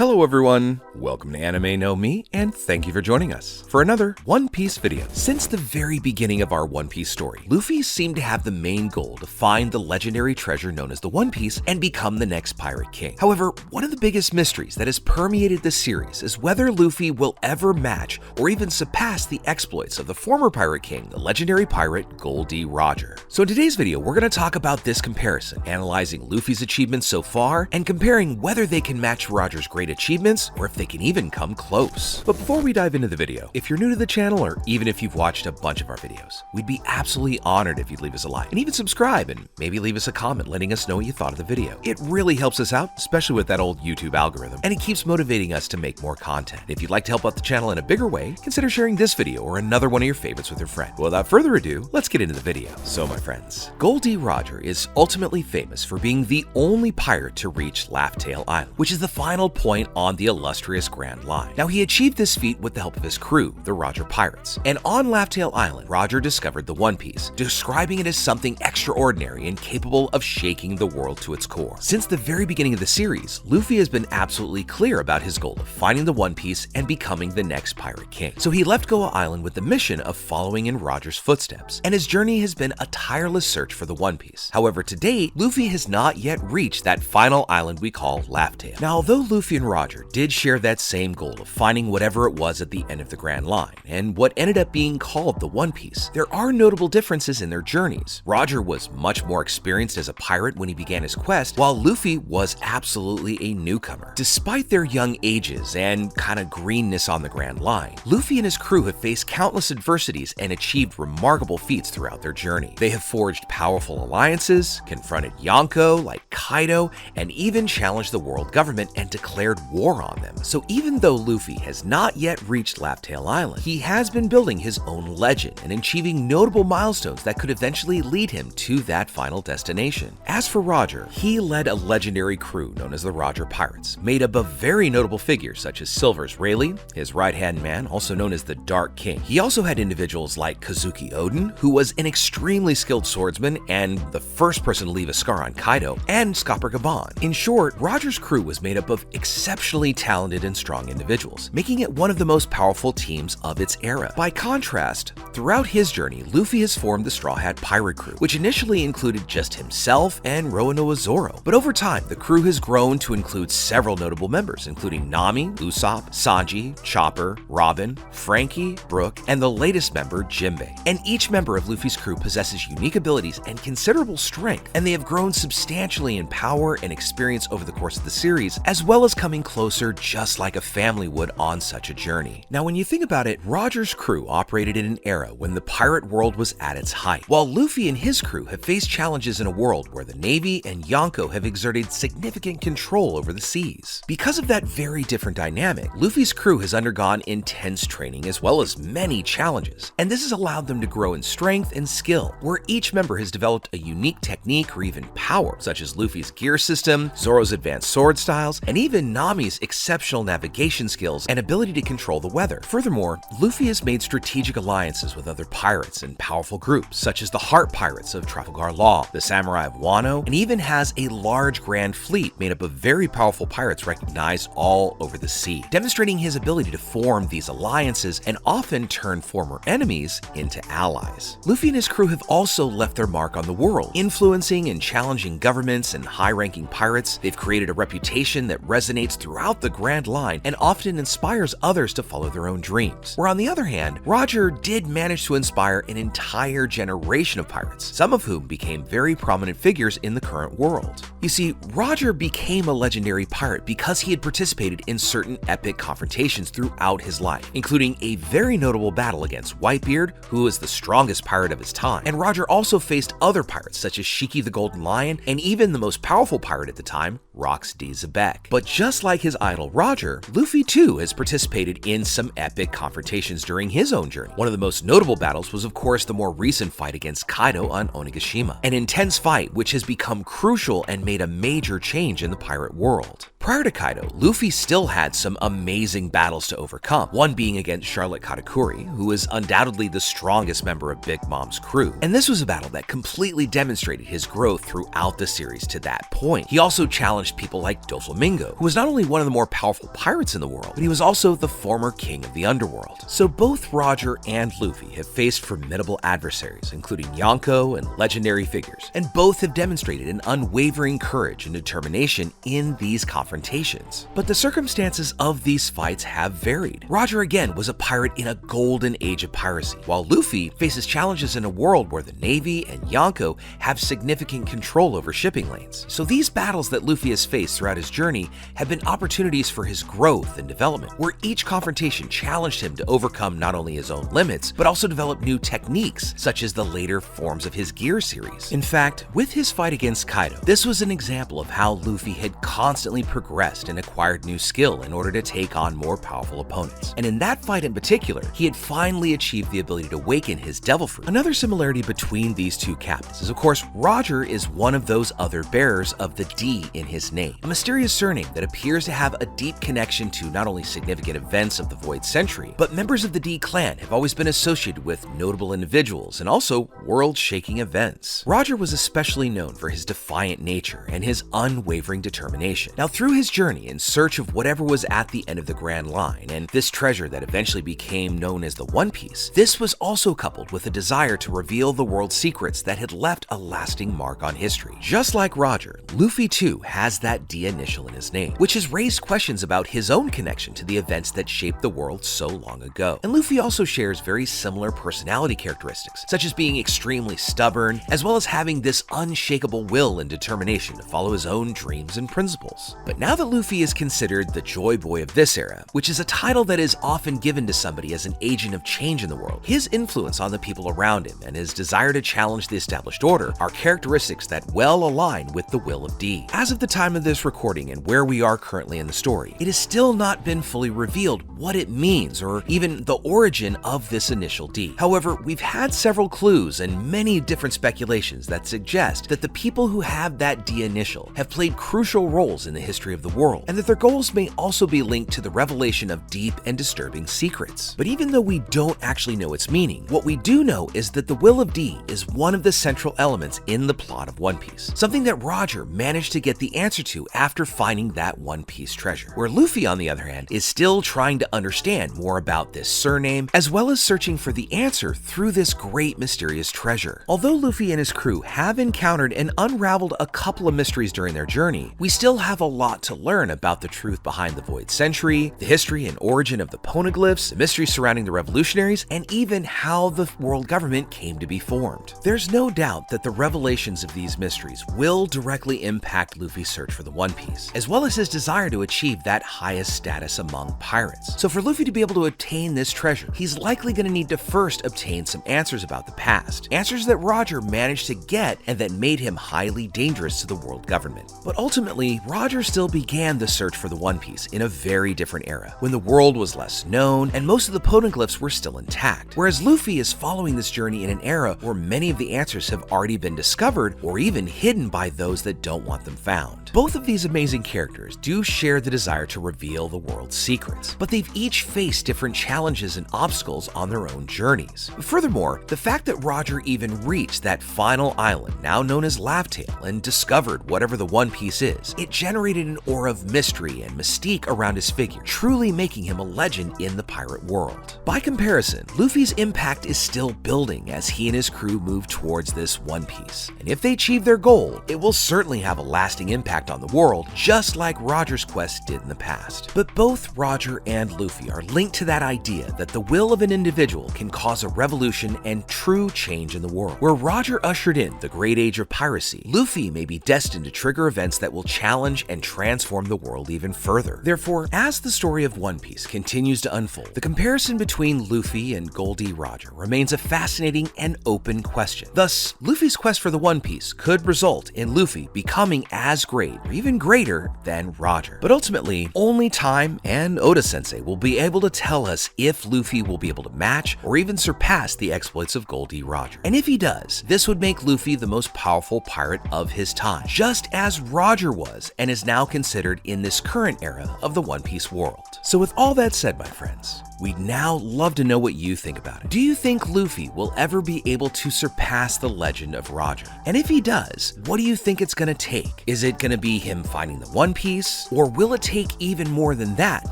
Hello everyone, welcome to Anime No Me, and thank you for joining us for another One Piece video. Since the very beginning of our One Piece story, Luffy seemed to have the main goal to find the legendary treasure known as the One Piece and become the next Pirate King. However, one of the biggest mysteries that has permeated the series is whether Luffy will ever match or even surpass the exploits of the former Pirate King, the legendary pirate Gol D. Roger. So in today's video, we're going to talk about this comparison, analyzing Luffy's achievements so far and comparing whether they can match Roger's great achievements or if they can even come close. But before we dive into the video, if you're new to the channel or even if you've watched a bunch of our videos, we'd be absolutely honored if you'd leave us a like and even subscribe and maybe leave us a comment letting us know what you thought of the video. It really helps us out, especially with that old YouTube algorithm, and it keeps motivating us to make more content. If you'd like to help out the channel in a bigger way, consider sharing this video or another one of your favorites with your friend. Well, without further ado, let's get into the video. So my friends, Gol D. Roger is ultimately famous for being the only pirate to reach Laugh Tale Island, which is the final point on the illustrious Grand Line. Now, he achieved this feat with the help of his crew, the Roger Pirates. And on Laugh Tale Island, Roger discovered the One Piece, describing it as something extraordinary and capable of shaking the world to its core. Since the very beginning of the series, Luffy has been absolutely clear about his goal of finding the One Piece and becoming the next Pirate King. So he left Goa Island with the mission of following in Roger's footsteps, and his journey has been a tireless search for the One Piece. However, to date, Luffy has not yet reached that final island we call Laugh Tale. Now, although Luffy and Roger did share that same goal of finding whatever it was at the end of the Grand Line, and what ended up being called the One Piece, there are notable differences in their journeys. Roger was much more experienced as a pirate when he began his quest, while Luffy was absolutely a newcomer. Despite their young ages and kind of greenness on the Grand Line, Luffy and his crew have faced countless adversities and achieved remarkable feats throughout their journey. They have forged powerful alliances, confronted Yonko like Kaido, and even challenged the world government and declared war on them. So even though Luffy has not yet reached Laugh Tale Island, he has been building his own legend and achieving notable milestones that could eventually lead him to that final destination. As for Roger, he led a legendary crew known as the Roger Pirates, made up of very notable figures such as Silver's Rayleigh, his right-hand man, also known as the Dark King. He also had individuals like Kazuki Oden, who was an extremely skilled swordsman and the first person to leave a scar on Kaido, and Scopper Gabon. In short, Roger's crew was made up of exceptionally talented and strong individuals, making it one of the most powerful teams of its era. By contrast, throughout his journey, Luffy has formed the Straw Hat Pirate Crew, which initially included just himself and Roronoa Zoro. But over time, the crew has grown to include several notable members, including Nami, Usopp, Sanji, Chopper, Robin, Frankie, Brook, and the latest member, Jinbei. And each member of Luffy's crew possesses unique abilities and considerable strength, and they have grown substantially in power and experience over the course of the series, as well as coming closer just like a family would on such a journey. Now, when you think about it, Roger's crew operated in an era when the pirate world was at its height, while Luffy and his crew have faced challenges in a world where the Navy and Yonko have exerted significant control over the seas. Because of that very different dynamic, Luffy's crew has undergone intense training as well as many challenges, and this has allowed them to grow in strength and skill, where each member has developed a unique technique or even power, such as Luffy's gear system, Zoro's advanced sword styles, and even Nami's exceptional navigation skills and ability to control the weather. Furthermore, Luffy has made strategic alliances with other pirates and powerful groups, such as the Heart Pirates of Trafalgar Law, the Samurai of Wano, and even has a large grand fleet made up of very powerful pirates recognized all over the sea, demonstrating his ability to form these alliances and often turn former enemies into allies. Luffy and his crew have also left their mark on the world, influencing and challenging governments and high-ranking pirates. They've created a reputation that resonates throughout the Grand Line and often inspires others to follow their own dreams. Where on the other hand, Roger did manage to inspire an entire generation of pirates, some of whom became very prominent figures in the current world. You see, Roger became a legendary pirate because he had participated in certain epic confrontations throughout his life, including a very notable battle against Whitebeard, who was the strongest pirate of his time. And Roger also faced other pirates such as Shiki the Golden Lion and even the most powerful pirate at the time, Rox D. Zebek. But just like his idol Roger, Luffy too has participated in some epic confrontations during his own journey. One of the most notable battles was of course the more recent fight against Kaido on Onigashima, an intense fight which has become crucial and made a major change in the pirate world. Prior to Kaido, Luffy still had some amazing battles to overcome, one being against Charlotte Katakuri, who is undoubtedly the strongest member of Big Mom's crew. And this was a battle that completely demonstrated his growth throughout the series to that point. He also challenged people like Doflamingo, who was not only one of the more powerful pirates in the world, but he was also the former king of the underworld. So both Roger and Luffy have faced formidable adversaries, including Yonko and legendary figures, and both have demonstrated an unwavering courage and determination in these confrontations. But the circumstances of these fights have varied. Roger again was a pirate in a golden age of piracy, while Luffy faces challenges in a world where the Navy and Yonko have significant control over shipping lanes. So these battles that Luffy has faced throughout his journey have been opportunities for his growth and development, where each confrontation challenged him to overcome not only his own limits, but also develop new techniques, such as the later forms of his gear series. In fact, with his fight against Kaido, this was an example of how Luffy had constantly progressed and acquired new skill in order to take on more powerful opponents. And in that fight in particular, he had finally achieved the ability to awaken his devil fruit. Another similarity between these two captains is, of course, Roger is one of those other bearers of the D in his name, a mysterious surname that appears to have a deep connection to not only significant events of the Void Century, but members of the D clan have always been associated with notable individuals and also world-shaking events. Roger was especially known for his defiant nature and his unwavering determination. Now, through his journey in search of whatever was at the end of the Grand Line and this treasure that eventually became known as the One Piece, this was also coupled with a desire to reveal the world's secrets that had left a lasting mark on history. Just like Roger, Luffy too has that D initial in his name, which has raised questions about his own connection to the events that shaped the world so long ago. And Luffy also shares very similar personality characteristics, such as being extremely stubborn, as well as having this unshakable will and determination to follow his own dreams and principles. But now that Luffy is considered the Joy Boy of this era, which is a title that is often given to somebody as an agent of change in the world, his influence on the people around him and his desire to challenge the established order are characteristics that well align with the will of D. As of the time of this recording and where we are currently in the story, it has still not been fully revealed what it means or even the origin of this initial D. However, we've had several clues and many different speculations that suggest that the people who have that D initial have played crucial roles in the history of the world, and that their goals may also be linked to the revelation of deep and disturbing secrets. But even though we don't actually know its meaning, what we do know is that the will of D is one of the central elements in the plot of One Piece, something that Roger managed to get the answer to after finding that One Piece treasure, where Luffy, on the other hand, is still trying to understand more about this surname, as well as searching for the answer through this great mysterious treasure. Although Luffy and his crew have encountered and unraveled a couple of mysteries during their journey, we still have a lot to learn about the truth behind the Void Century, the history and origin of the poneglyphs, the mysteries surrounding the revolutionaries, and even how the world government came to be formed. There's no doubt that the revelations of these mysteries will directly impact Luffy's search for the One Piece, as well as his desire to achieve that highest status among pirates. So for Luffy to be able to obtain this treasure, he's likely going to need to first obtain some answers about the past, answers that Roger managed to get and that made him highly dangerous to the world government. But ultimately, Roger still began the search for the One Piece in a very different era, when the world was less known and most of the poneglyphs were still intact, whereas Luffy is following this journey in an era where many of the answers have already been discovered or even hidden by those that don't want them found. Both of these amazing characters do share the desire to reveal the world's secrets, but they've each faced different challenges and obstacles on their own journeys. Furthermore, the fact that Roger even reached that final island, now known as Laugh-Tale, and discovered whatever the One Piece is, it generated an aura of mystery and mystique around his figure, truly making him a legend in the pirate world. By comparison, Luffy's impact is still building as he and his crew move towards this One Piece, and if they achieve their goal, it will certainly have a lasting impact on the world, just like Roger's quest did in the past. But both Roger and Luffy are linked to that idea that the will of an individual can cause a revolution and true change in the world. Where Roger ushered in the great age of piracy, Luffy may be destined to trigger events that will challenge and transform the world even further. Therefore, as the story of One Piece continues to unfold, the comparison between Luffy and Gol D. Roger remains a fascinating and open question. Thus, Luffy's quest for the One Piece could result in Luffy becoming as great or even greater than Roger. But ultimately, only time and Oda-sensei will be able to tell us if Luffy will be able to match or even surpass the exploits of Gol D. Roger. And if he does, this would make Luffy the most powerful pirate of his time, just as Roger was and is now considered in this current era of the One Piece world. So with all that said, my friends, We'd now love to know what you think about it. Do you think Luffy will ever be able to surpass the legend of Roger? And if he does, what do you think it's gonna take? Is it gonna be him finding the One Piece? Or will it take even more than that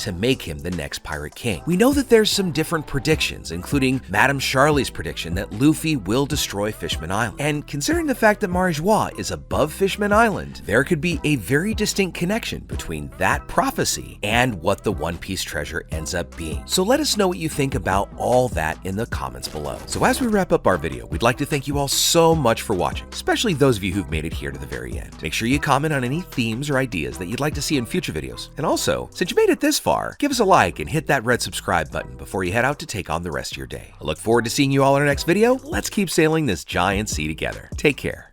to make him the next Pirate King? We know that there's some different predictions, including Madame Charlie's prediction that Luffy will destroy Fishman Island. And considering the fact that Marijois is above Fishman Island, there could be a very distinct connection between that prophecy and what the One Piece treasure ends up being. So let us know what you think about all that in the comments below. So as we wrap up our video, we'd like to thank you all so much for watching, especially those of you who've made it here to the very end. Make sure you comment on any themes or ideas that you'd like to see in future videos. And also, since you made it this far, give us a like and hit that red subscribe button before you head out to take on the rest of your day. I look forward to seeing you all in our next video. Let's keep sailing this giant sea together. Take care.